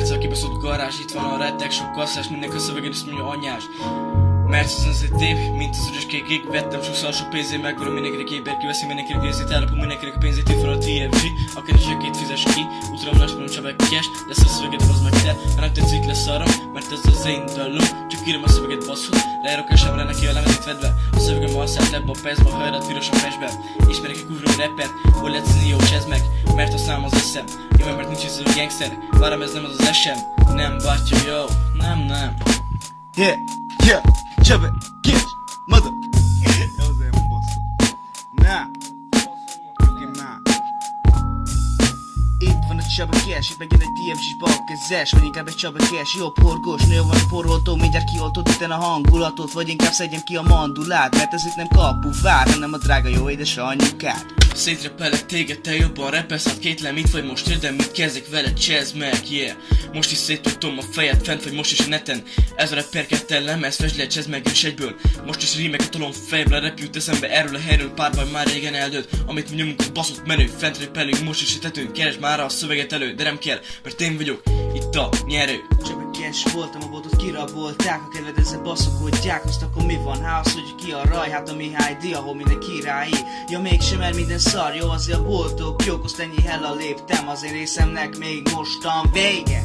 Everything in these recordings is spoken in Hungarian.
egyszer a kibaszott garázs, itt van a rettek, sok kasszás, mindenki a szöveged, azt mondja anyás. Mert az egy tép, mint az üres kékig. Vettem sokszor sok pénzért, megvarom mindenkinek éber, kiveszi mindenkinek részét, állapom mindenkinek a pénzét, itt van a TFG. Akinek zsekét fizes ki, útra vonás, mondom csak cash. Lesz a szöveged, az meg te, ha nem tetszik lesz arra, mert ez az én dalom. Csak írom a szöveget basszul, leírok a semre neki a lemezét vedve. A szövegem alszállt ebbe a percbe, a hajrat piros a festbe. Ismerek egy kurva rappert, hol lehet színi jó csezd meg, mert használom az eszem. Jó, mert nincs ez a gangster, várom ez nem az az esem. Nem batya, jó, nem. Yeah, Csaba Cash, mother. Ez olyan basszú. Itt van a Csaba Cash, itt megjön egy TFG-s balkezes, vagy inkább egy Csaba Cash, jó porgós, nő van a poroltó, mindjárt kioltod itten a hangulatot, vagy inkább szedjem ki a mandulát, mert ez itt nem kapuvár, hanem a drága jó édes anyukát. Szétrepelek téged, te jobban repesz, hát kétlem mit vagy most érdem, mit kezdek vele, csezd meg, yeah. Most is széttudtom a fejed, fent vagy most is a neten. Ez a rapper kettel lemez, fesd le, csezd meg is egyből. Most is rímeket tolom fejből, a rap jut eszembe erről a helyről, pár baj már régen eldőlt. Amit mi nyomunk, az baszott menő, fent repelünk, most is a tetőn. Keresd már a szöveget elő, de nem kell, mert én vagyok itt a nyerő. Csaba Cash voltam, a boltot kirabolták, a kedved ezzel baszokodják, azt akkor mi van? Hát az, hogy ki a raj, hát a Mihály D, ahol minden királyi. Ja mégsem, mert minden szar, jó, azért a boltok jók, azt ennyi hella léptem, azért részemnek még mostan vége.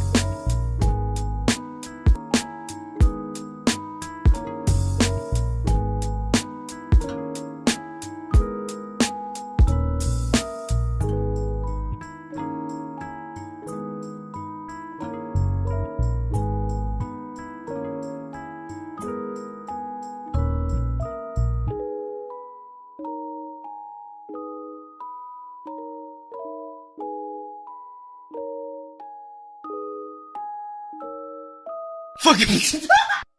Fuck it.